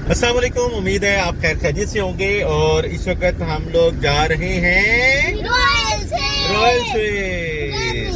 अस्सलाम वालेकुम। उम्मीद है आप खैर खैरियत से होंगे। और इस वक्त हम लोग जा रहे हैं रॉयल स्विस।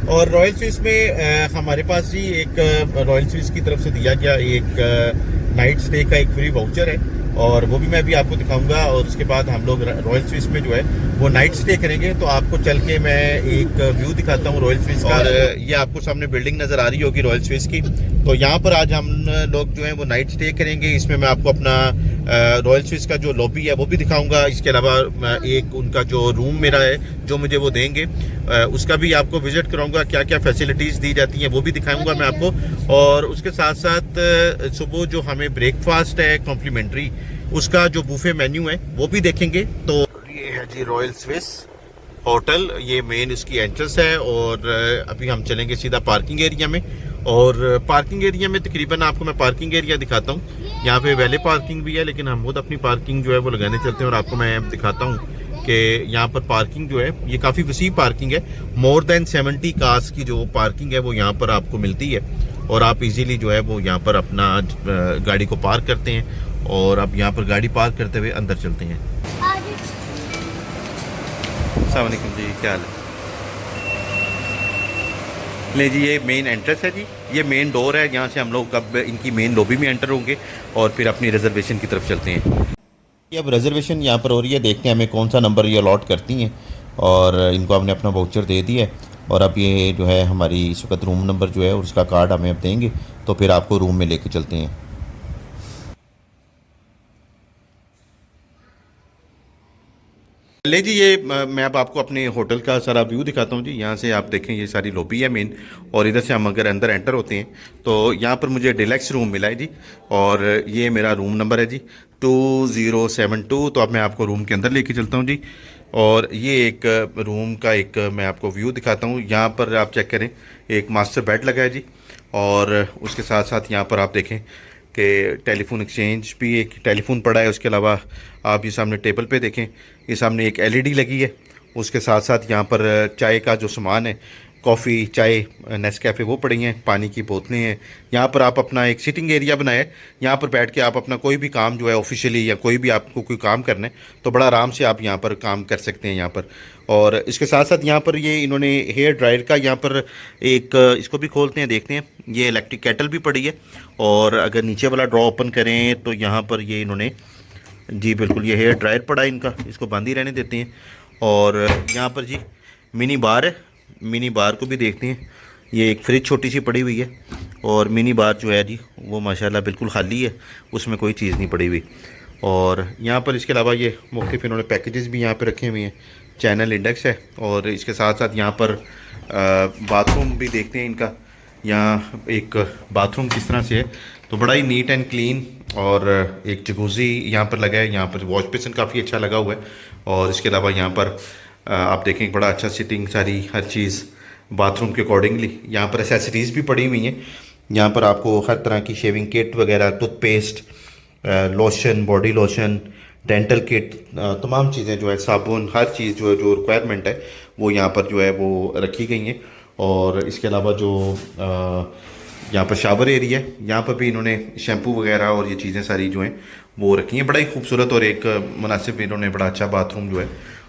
और रॉयल स्विस में हमारे पास जी एक रॉयल स्विस की तरफ से दिया गया एक नाइट स्टे का एक फ्री वाउचर है, और वो भी मैं अभी आपको दिखाऊंगा। और उसके बाद हम लोग रॉयल स्विस में जो है वो नाइट स्टे करेंगे। तो आपको चल के मैं एक व्यू दिखाता हूँ रॉयल स्विस का। और ये आपको सामने बिल्डिंग नज़र आ रही होगी रॉयल स्विस की। तो यहाँ पर आज हम लोग जो है वो नाइट स्टे करेंगे। इसमें मैं आपको अपना रॉयल स्विस का जो लॉबी है वो भी दिखाऊंगा। इसके अलावा एक उनका जो रूम मेरा है जो मुझे वो देंगे, उसका भी आपको विजिट कराऊंगा। क्या क्या फैसिलिटीज़ दी जाती हैं वो भी दिखाऊंगा मैं आपको। और उसके साथ साथ सुबह जो हमें ब्रेकफास्ट है कॉम्प्लीमेंट्री, उसका जो बुफे मेन्यू है वो भी देखेंगे। तो ये है जी रॉयल स्विस होटल, ये मेन इसकी एंट्रेंस है। और अभी हम चलेंगे सीधा पार्किंग एरिया में। और पार्किंग एरिया में तकरीबन आपको मैं पार्किंग एरिया दिखाता हूँ। यहाँ पे वैले पार्किंग भी है, लेकिन हम खुद अपनी पार्किंग जो है वो लगाने चलते हैं। और आपको मैं दिखाता हूँ कि यहाँ पर पार्किंग जो है ये काफ़ी वसी पार्किंग है। मोर देन 70 कार्स की जो पार्किंग है वो यहाँ पर आपको मिलती है। और आप इजीली जो है वो यहाँ पर अपना गाड़ी को पार्क करते हैं। और अब यहाँ पर गाड़ी पार्क करते हुए अंदर चलते हैं। अस्सलाम वालेकुम जी, क्या हाल है? ले जी, ये मेन एंट्रेंस है जी, ये मेन डोर है। यहाँ से हम लोग अब इनकी मेन लॉबी में एंटर होंगे और फिर अपनी रिजर्वेशन की तरफ चलते हैं। ये अब रिजर्वेशन यहाँ पर हो रही है, देखते हैं हमें कौन सा नंबर ये अलॉट करती हैं। और इनको हमने अपना वाउचर दे दिया है। और अब ये जो है हमारी इस वक्त रूम नंबर जो है उसका कार्ड हमें अब देंगे, तो फिर आपको रूम में लेके चलते हैं। ले जी, ये मैं अब आपको अपने होटल का सारा व्यू दिखाता हूँ जी। यहाँ से आप देखें ये सारी लॉबी है मेन। और इधर से हम अगर अंदर एंटर होते हैं तो यहाँ पर मुझे डिलक्स रूम मिला है जी। और ये मेरा रूम नंबर है जी 2072। तो अब मैं आपको रूम के अंदर लेके चलता हूँ जी। और ये एक रूम का एक मैं आपको व्यू दिखाता हूँ। यहाँ पर आप चेक करें, एक मास्टर बेड लगा है जी। और उसके साथ साथ यहाँ पर आप देखें कि टेलीफोन एक्सचेंज भी, एक टेलीफोन पड़ा है। उसके अलावा आप ये सामने टेबल पे देखें, ये सामने एक एलईडी लगी है। उसके साथ साथ यहाँ पर चाय का जो सामान है, कॉफ़ी, चाय, नेस्कैफ़े वो पड़ी हैं, पानी की बोतलें हैं। यहाँ पर आप अपना एक सिटिंग एरिया बनाया है, यहाँ पर बैठ के आप अपना कोई भी काम जो है ऑफिशियली या कोई भी आपको कोई काम करना है तो बड़ा आराम से आप यहाँ पर काम कर सकते हैं यहाँ पर। और इसके साथ साथ यहाँ पर ये इन्होंने हेयर ड्रायर का यहाँ पर एक, इसको भी खोलते हैं, देखते हैं। ये इलेक्ट्रिक केटल भी पड़ी है। और अगर नीचे वाला ड्रॉ ओपन करें तो यहाँ पर ये इन्होंने जी बिल्कुल ये हेयर ड्रायर पड़ा है इनका, इसको बंद ही रहने देते हैं। और यहाँ पर जी मिनी बार है, मिनी बार को भी देखते हैं। ये एक फ्रिज छोटी सी पड़ी हुई है। और मिनी बार जो है जी वो माशाल्लाह बिल्कुल खाली है, उसमें कोई चीज़ नहीं पड़ी हुई। और यहाँ पर इसके अलावा ये मुख्तलिफ इन्होंने पैकेजेस भी यहाँ पे रखे हुए हैं। चैनल इंडेक्स है। और इसके साथ साथ यहाँ पर बाथरूम भी देखते हैं इनका। यहाँ एक बाथरूम किस तरह से है, तो बड़ा ही नीट एंड क्लीन। और एक जकूज़ी यहाँ पर लगा है, यहाँ पर वॉश बेसिन काफ़ी अच्छा लगा हुआ है। और इसके अलावा यहाँ पर आप देखें बड़ा अच्छा सिटिंग, सारी हर चीज़ बाथरूम के अकॉर्डिंगली। यहाँ पर एसेसरीज़ भी पड़ी हुई हैं। यहाँ पर आपको हर तरह की शेविंग किट वगैरह, toothpaste, lotion, body lotion, dental kit, तमाम चीज़ें जो है, साबुन, हर चीज़ जो है जो रिक्वायरमेंट है वो यहाँ पर जो है वो रखी गई हैं। और इसके अलावा जो यहाँ पर शावर एरिया है, यहाँ पर भी इन्होंने शैम्पू वगैरह और ये चीज़ें सारी जो हैं वो रखी हैं। बड़ा ही खूबसूरत और एक मुनासिब इन्होंने बड़ा अच्छा बाथरूम जो है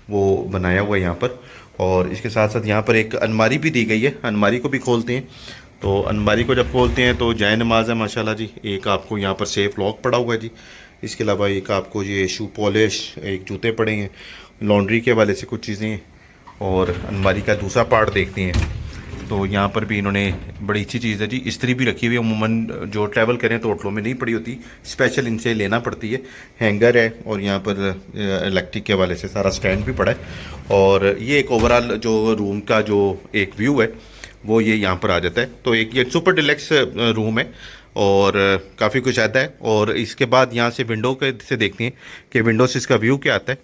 वो बनाया हुआ है यहाँ पर। और इसके साथ साथ यहाँ पर एक अलमारी भी दी गई है, अलमारी को भी खोलते हैं। तो अलमारी को जब खोलते हैं तो जाए नमाज है माशाल्लाह जी। एक आपको यहाँ पर सेफ लॉक पड़ा हुआ है जी। इसके अलावा एक आपको ये शू पॉलिश, एक जूते पड़े हैं, लॉन्ड्री के वाले से कुछ चीज़ें। और अलमारी का दूसरा पार्ट देखते हैं तो यहाँ पर भी इन्होंने बड़ी अच्छी चीज़ है जी, इस्त्री भी रखी हुई है। अमूमन जो ट्रैवल करें तो होटलों में नहीं पड़ी होती, स्पेशल इनसे लेना पड़ती है। हैंगर है। और यहाँ पर इलेक्ट्रिक के वाले से सारा स्टैंड भी पड़ा है। और ये एक ओवरऑल जो रूम का जो एक व्यू है वो ये यहाँ पर आ जाता है। तो एक ये सुपर डिलक्स रूम है और काफ़ी कुछ आता है। और इसके बाद यहाँ से विंडो के से देखते हैं कि विंडो से इसका व्यू क्या आता है।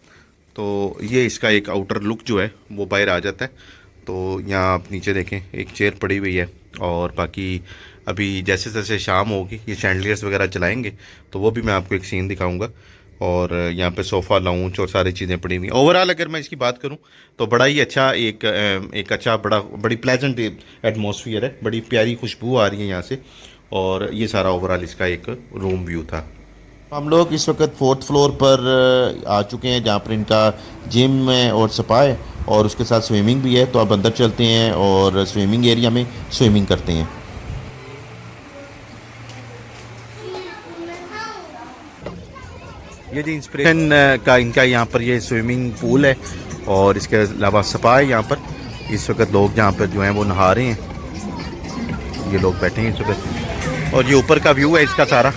तो ये इसका एक आउटर लुक जो है वो बाहर आ जाता है। तो यहाँ आप नीचे देखें एक चेयर पड़ी हुई है। और बाकी अभी जैसे जैसे शाम होगी ये शैंडलियर्स वगैरह चलाएंगे तो वो भी मैं आपको एक सीन दिखाऊंगा। और यहाँ पे सोफ़ा, लाउंज और सारी चीज़ें पड़ी हुई। ओवरऑल अगर मैं इसकी बात करूँ तो बड़ा ही अच्छा एक अच्छा बड़ी प्लेजेंट एटमॉस्फेयर है, बड़ी प्यारी खुशबू आ रही है यहाँ से। और ये सारा ओवरऑल इसका एक रूम व्यू था। हम लोग इस वक्त 4th फ्लोर पर आ चुके हैं, जहाँ पर इनका जिम है और स्पा है और उसके साथ स्विमिंग भी है। तो अब अंदर चलते हैं और स्विमिंग एरिया में स्विमिंग करते हैं। ये जी इंस्पिरेशन का इनका यहाँ पर ये स्विमिंग पूल है और इसके अलावा स्पा है। यहाँ पर इस वक्त लोग जहाँ पर जो हैं वो नहा रहे हैं, ये लोग बैठे हैं इस वक्त। और ये ऊपर का व्यू है इसका सारा।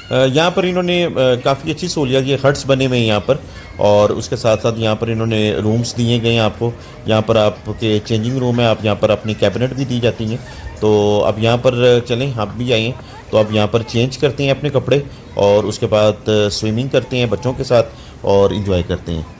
यहाँ पर इन्होंने काफ़ी अच्छी सहूलियत, ये हट्स बने हुए हैं यहाँ पर, और उसके साथ साथ यहाँ पर इन्होंने रूम्स दिए गए हैं आपको। यहाँ पर आपके चेंजिंग रूम है, आप यहाँ पर अपनी कैबिनेट भी दी जाती हैं। तो अब यहाँ पर चलें, आप भी आएँ। तो अब यहाँ पर चेंज करते हैं अपने कपड़े और उसके बाद स्विमिंग करते हैं बच्चों के साथ और इन्जॉय करते हैं।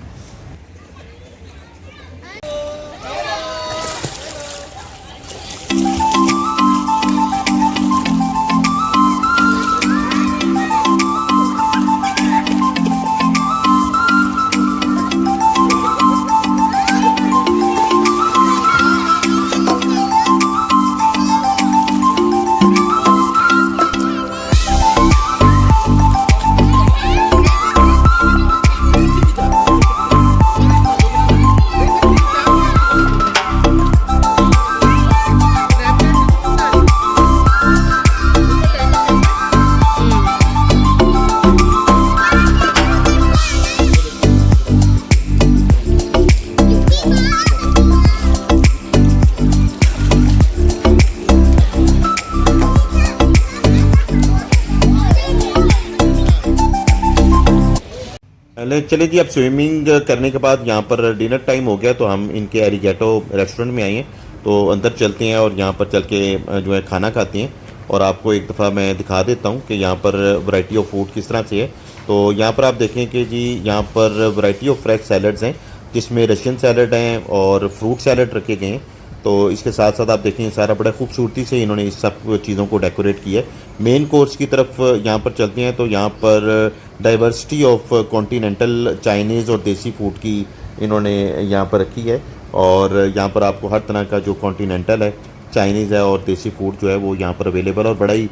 चलिए जी, अब स्विमिंग करने के बाद यहाँ पर डिनर टाइम हो गया, तो हम इनके एरिगेटो रेस्टोरेंट में आए हैं। तो अंदर चलते हैं और यहाँ पर चल के जो है खाना खाते हैं। और आपको एक दफ़ा मैं दिखा देता हूँ कि यहाँ पर वैरायटी ऑफ फूड किस तरह से है। तो यहाँ पर आप देखें कि जी यहाँ पर वैरायटी ऑफ फ्रेश सैलड्स हैं, जिसमें रशियन सैलड हैं और फ्रूट सैलड रखे गए हैं। तो इसके साथ साथ आप देखें सारा बड़ा खूबसूरती से इन्होंने इस सब चीज़ों को डेकोरेट किया है। मेन कोर्स की तरफ यहाँ पर चलते हैं, तो यहाँ पर डाइवर्सिटी ऑफ कॉन्टिनेंटल चाइनीज़ और देसी फूड की इन्होंने यहाँ पर रखी है। और यहाँ पर आपको हर तरह का जो कॉन्टिनेंटल है, चाइनीज़ है और देसी फूड जो है वो यहाँ पर अवेलेबल, और बड़ा ही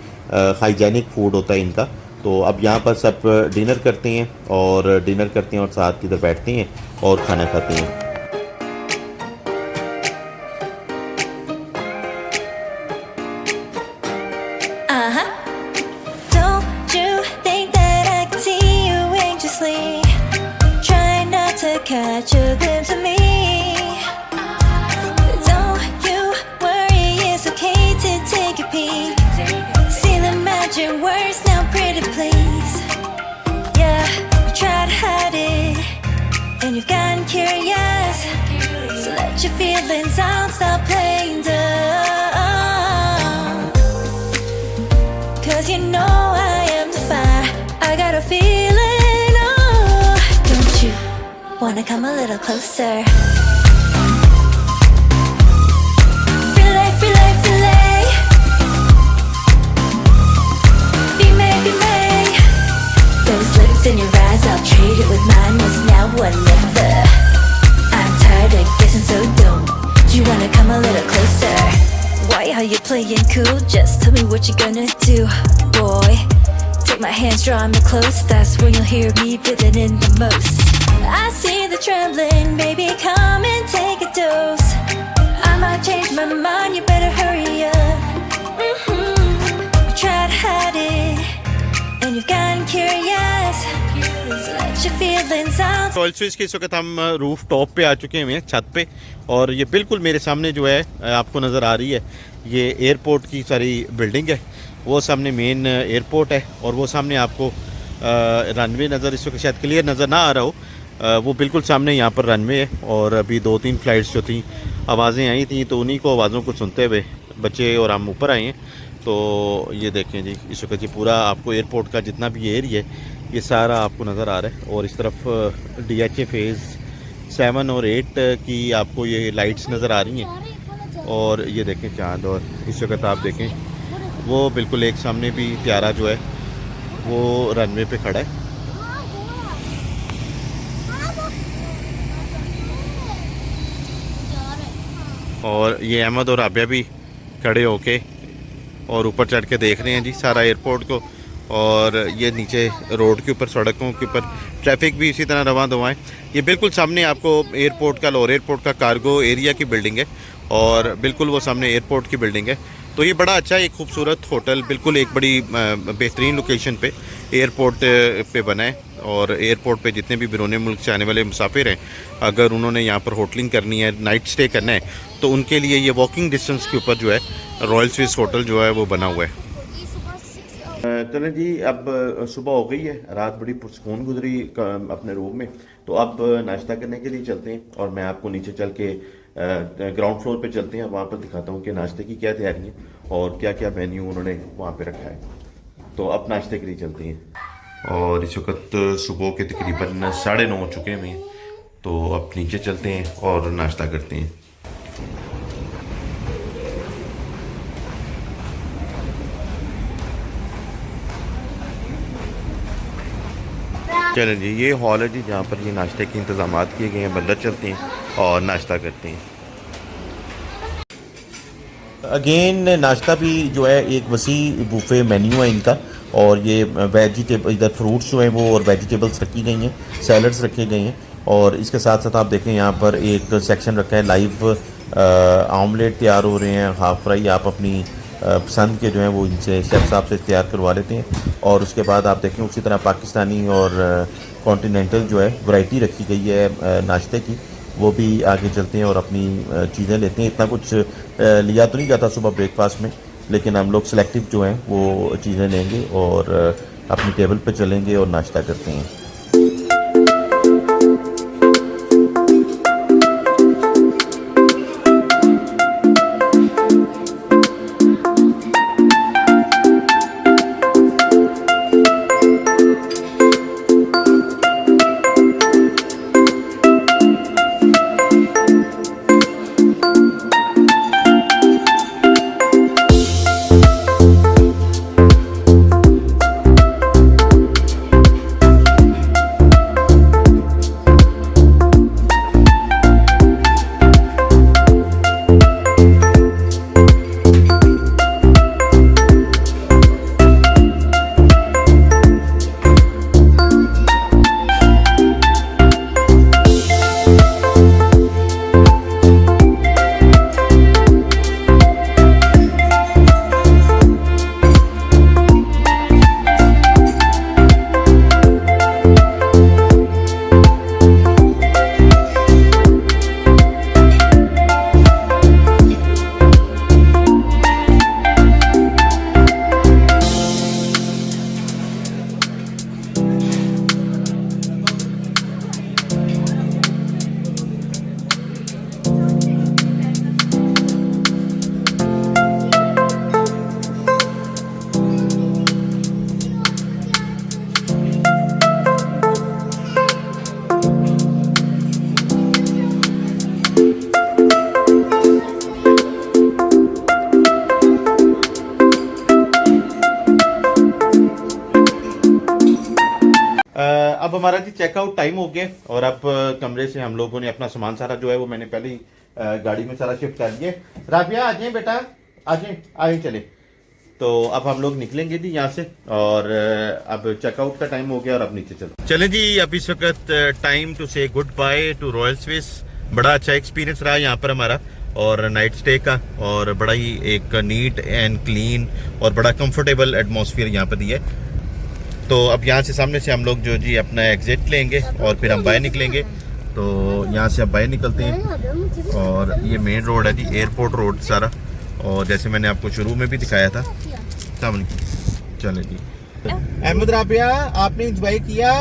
हाइजेनिक फूड होता है इनका। तो अब यहाँ पर सब डिनर करते हैं और साथ इधर बैठते हैं और खाना खाते हैं। Catch a glimpse of me. Don't you worry, it's okay to take a peek. See the magic words now, pretty please. Yeah, you try to hide it, and you've gotten curious. So let your feelings out, stop playing dumb. 'Cause you know I am the fire, I got a feeling. Wanna come a little closer? Filet, filet, filet. Be may, be may. Those lips in your eyes, I'll trade it with mine. It's now or never. I'm tired of guessing, so don't you wanna come a little closer? Why are you playing cool? Just tell me what you're gonna do, boy. Take my hands, draw me close. That's when you'll hear me breathing in the most. I see the trembling, baby, come and take a dose. I might change my mind, you better hurry up. You try to hide it, and you've gotten curious. So let your feelings out. Also इसके इस वक्त हम roof top पे आ चुके हैं, छत पे। और ये बिल्कुल मेरे सामने जो है आपको नज़र आ रही है, ये एयरपोर्ट की सारी बिल्डिंग है। वो सामने मेन एयरपोर्ट है और वो सामने आपको रनवे नज़र इस वक्त शायद क्लियर नज़र ना आ रहा हो, वो बिल्कुल सामने यहाँ पर रनवे है। और अभी 2-3 फ़्लाइट्स जो थी आवाज़ें आई थी, तो उन्हीं को आवाज़ों को सुनते हुए बच्चे और हम ऊपर आए हैं। तो ये देखें जी, इस वक्त ये पूरा आपको एयरपोर्ट का जितना भी एरिया है ये सारा आपको नज़र आ रहा है। और इस तरफ DHA फेज़ 7 और 8 की आपको ये लाइट्स नज़र आ रही हैं। और ये देखें चाँद, और इस वक्त आप देखें वो बिल्कुल एक सामने भी प्यारा जो है वो रनवे पे खड़ा है। और ये अहमद और राबिया भी खड़े होके और ऊपर चढ़ के देख रहे हैं जी सारा एयरपोर्ट को। और ये नीचे रोड के ऊपर, सड़कों के ऊपर ट्रैफिक भी इसी तरह रवां दवा है। ये बिल्कुल सामने आपको एयरपोर्ट का, लाहौर एयरपोर्ट का कार्गो एरिया की बिल्डिंग है और बिल्कुल वो सामने एयरपोर्ट की बिल्डिंग है। तो ये बड़ा अच्छा, एक खूबसूरत होटल बिल्कुल एक बड़ी बेहतरीन लोकेशन पे एयरपोर्ट पे बना है। और एयरपोर्ट पे जितने भी बैरून मुल्क से आने वाले मुसाफिर हैं, अगर उन्होंने यहाँ पर होटलिंग करनी है, नाइट स्टे करना है, तो उनके लिए ये वॉकिंग डिस्टेंस के ऊपर जो है रॉयल स्विस होटल जो है वो बना हुआ है। चलें जी, अब सुबह हो गई है, रात बड़ी पुरसकून गुजरी अपने रूम में। तो अब नाश्ता करने के लिए चलते हैं और मैं आपको नीचे चल के ग्राउंड फ्लोर पे चलते हैं, वहाँ पर दिखाता हूँ कि नाश्ते की क्या तैयारी है और क्या क्या मेन्यू उन्होंने वहाँ पे रखा है। तो अब नाश्ते के लिए चलते हैं और इस वक्त सुबह के तकरीबन 9:30 हो चुके हैं हमें। तो अब नीचे चलते हैं और नाश्ता करते हैं। चलें जी, ये हॉल है जी जहाँ पर ये नाश्ते के इंतज़ाम किए गए हैं। अंदर चलते हैं और नाश्ता करते हैं। अगेन नाश्ता भी जो है एक वसी बुफे मेन्यू है इनका। और ये वेजिटेबल, इधर फ्रूट्स जो हैं वो और वेजिटेबल्स रखी गई हैं, सैलड्स रखे गए हैं। और इसके साथ साथ आप देखें यहाँ पर एक सेक्शन रखा है, लाइव ऑमलेट तैयार हो रहे हैं, हाफ फ्राई। आप अपनी पसंद के जो हैं वो इनसे शेफ़ साहब से तैयार करवा लेते हैं। और उसके बाद आप देखें उसी तरह पाकिस्तानी और कॉन्टिनेंटल जो है वैरायटी रखी गई है नाश्ते की, वो भी आगे चलते हैं और अपनी चीज़ें लेते हैं। इतना कुछ लिया तो नहीं जाता सुबह ब्रेकफास्ट में, लेकिन हम लोग सेलेक्टिव जो हैं वो चीज़ें लेंगे और अपनी टेबल पे चलेंगे और नाश्ता करते हैं। अब हमारा जी चेकआउट टाइम हो गया और अब कमरे से हम लोगों ने अपना सामान सारा जो है वो मैंने पहले ही गाड़ी में सारा शिफ्ट कर दिया। राबिया आ जाए बेटा, आ जाए, आए चले। तो अब हम लोग निकलेंगे जी यहाँ से और अब चेकआउट का टाइम हो गया और अब नीचे चलें जी। अब इस वक्त टाइम टू से good by two royal Swiss. बड़ा अच्छा एक्सपीरियंस रहा यहाँ पर हमारा और नाइट स्टे का, और बड़ा ही एक नीट एंड क्लीन और बड़ा कंफर्टेबल एटमॉस्फेयर यहाँ पर दिया है। तो अब यहाँ से सामने से हम लोग जो जी अपना एग्जिट लेंगे और फिर हम बाहर निकलेंगे। तो यहाँ से अब बाहर निकलते हैं और ये मेन रोड है जी, एयरपोर्ट रोड सारा, और जैसे मैंने आपको शुरू में भी दिखाया था सामने। चलें जी। अहमद राबिया, आपने एंजॉय किया?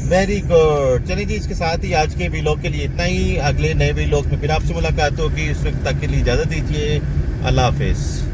Very good. चलिए जी, इसके साथ ही आज के व्लॉग के लिए इतना ही। अगले नए व्लॉग में फिर आपसे मुलाकात होगी। इस वक्त तक के लिए इजाज़त दीजिए। अल्लाह हाफिज़।